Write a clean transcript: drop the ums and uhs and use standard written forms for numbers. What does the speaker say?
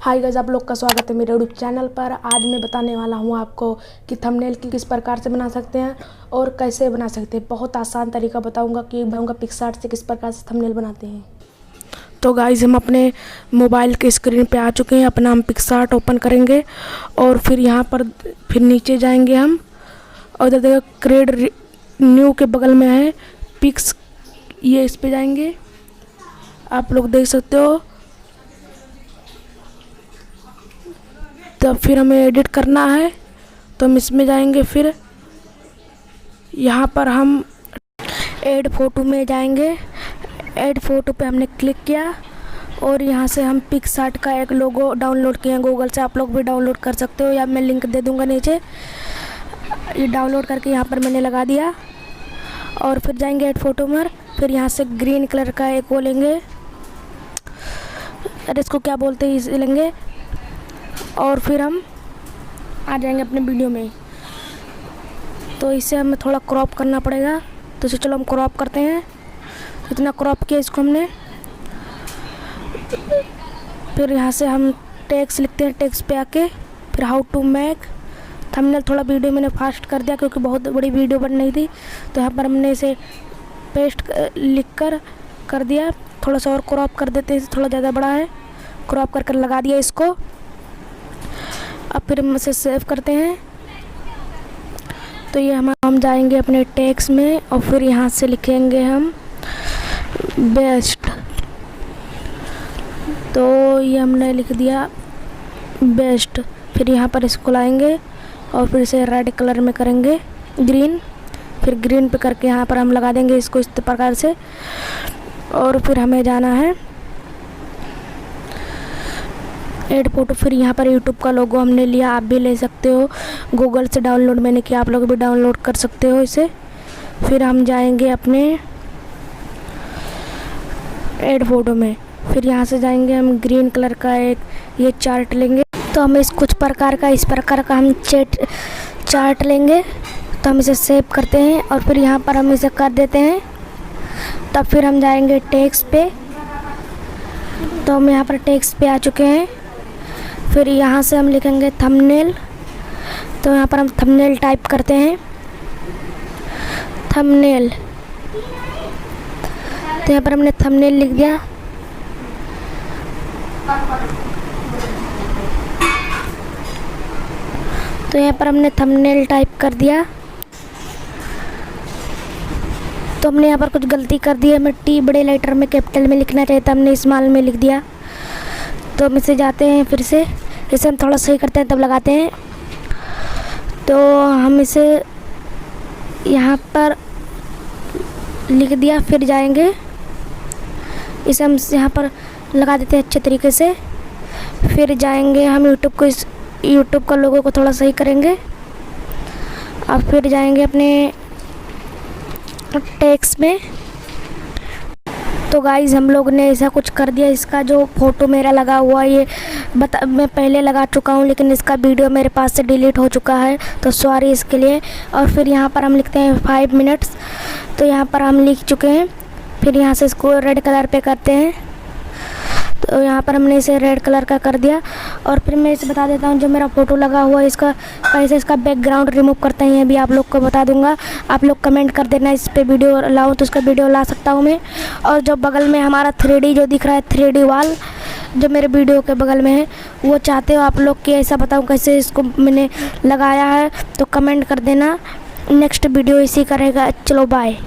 Hi guys, आप लोग का स्वागत है मेरे यूट्यूब चैनल पर। आज मैं बताने वाला हूँ आपको कि थंबनेल की किस प्रकार से बना सकते हैं और कैसे बना सकते हैं। बहुत आसान तरीका बताऊँगा पिक्सार्ट से किस प्रकार से थंबनेल बनाते हैं। तो गाइस, हम अपने मोबाइल के स्क्रीन पे आ चुके हैं। अपना हम पिक्सार्ट ओपन करेंगे और फिर यहाँ पर फिर नीचे जाएंगे हम, और इधर देखो क्रिएट न्यू के बगल में है पिक्स, ये इस पे जाएंगे। आप लोग देख सकते हो। तब फिर हमें एडिट करना है तो हम इसमें जाएंगे। फिर यहाँ पर हम ऐड फ़ोटो में जाएंगे। ऐड फ़ोटो पे हमने क्लिक किया और यहाँ से हम पिक्सार्ट का एक लोगो डाउनलोड किए हैं गूगल से। आप लोग भी डाउनलोड कर सकते हो या मैं लिंक दे दूँगा नीचे। ये डाउनलोड करके यहाँ पर मैंने लगा दिया और फिर जाएंगे ऐड फ़ोटो में। फिर यहाँ से ग्रीन कलर का एक वो लेंगे, अरे इसको क्या बोलते हैं, इसे लेंगे और फिर हम आ जाएंगे अपने वीडियो में। तो इसे हमें थोड़ा क्रॉप करना पड़ेगा, तो इसे चलो हम क्रॉप करते हैं। इतना क्रॉप किया इसको हमने। फिर यहाँ से हम टेक्स्ट लिखते हैं, टेक्स्ट पे आके फिर हाउ टू मेक थंबनेल। थोड़ा वीडियो मैंने फास्ट कर दिया क्योंकि बहुत बड़ी वीडियो बन रही थी, तो यहाँ पर हमने इसे पेस्ट लिख कर दिया। थोड़ा सा और क्रॉप कर देते हैं, थोड़ा ज़्यादा बड़ा है। क्रॉप कर लगा दिया इसको। अब फिर हम इसे सेव करते हैं। तो ये हम जाएंगे अपने टेक्स्ट में और फिर यहाँ से लिखेंगे हम बेस्ट। तो ये हमने लिख दिया बेस्ट। फिर यहाँ पर इसको लाएंगे और फिर इसे रेड कलर में करेंगे ग्रीन। फिर ग्रीन पे करके यहाँ पर हम लगा देंगे इसको इस प्रकार से। और फिर हमें जाना है ऐड फ़ोटो। फिर यहाँ पर यूट्यूब का लोगो हमने लिया, आप भी ले सकते हो। गूगल से डाउनलोड मैंने किया, आप लोग भी डाउनलोड कर सकते हो इसे। फिर हम जाएंगे अपने ऐड फ़ोटो में। फिर यहाँ से जाएंगे हम ग्रीन कलर का एक ये चार्ट लेंगे। तो हम इस इस प्रकार का हम चार्ट लेंगे। तो हम इसे सेव करते हैं और फिर यहाँ पर हम इसे कर देते हैं। तब फिर हम जाएंगे टेक्स्ट पे। तो हम यहाँ पर टेक्स्ट पे आ चुके हैं। फिर यहाँ से हम लिखेंगे थंबनेल। तो यहाँ पर हम थंबनेल टाइप करते हैं, थंबनेल। तो यहाँ पर हमने थंबनेल लिख दिया। तो यहाँ पर हमने थंबनेल टाइप कर दिया। तो हमने यहाँ पर कुछ गलती कर दी है, हमें टी बड़े लेटर में कैपिटल में लिखना चाहिए था, हमने स्मॉल में लिख दिया। तो हम इसे जाते हैं, फिर से इसे हम थोड़ा सही करते हैं तब लगाते हैं। तो हम इसे यहाँ पर लिख दिया। फिर जाएंगे, इसे हम यहाँ पर लगा देते हैं अच्छे तरीके से। फिर जाएंगे हम यूट्यूब का लोगो को थोड़ा सही करेंगे। और फिर जाएंगे अपने टेक्स्ट में। तो गाइज़, हम लोग ने ऐसा कुछ कर दिया। इसका जो फ़ोटो मेरा लगा हुआ ये मैं पहले लगा चुका हूँ, लेकिन इसका वीडियो मेरे पास से डिलीट हो चुका है, तो सॉरी इसके लिए। और फिर यहाँ पर हम लिखते हैं 5 मिनट्स। तो यहाँ पर हम लिख चुके हैं। फिर यहाँ से इसको रेड कलर पे करते हैं। तो यहाँ पर हमने इसे रेड कलर का कर दिया। और फिर मैं इसे बता देता हूँ, जो मेरा फ़ोटो लगा हुआ है इसका कैसे इसका बैकग्राउंड रिमूव करते हैं, ये भी आप लोग को बता दूंगा। आप लोग कमेंट कर देना इस पे वीडियो लाऊं तो उसका वीडियो ला सकता हूँ मैं। और जो बगल में हमारा 3D जो दिख रहा है, 3D वाल जो मेरे वीडियो के बगल में है, वो चाहते हो आप लोग कि ऐसा बताऊँ कैसे इसको मैंने लगाया है, तो कमेंट कर देना। नेक्स्ट वीडियो इसी का रहेगा। चलो बाय।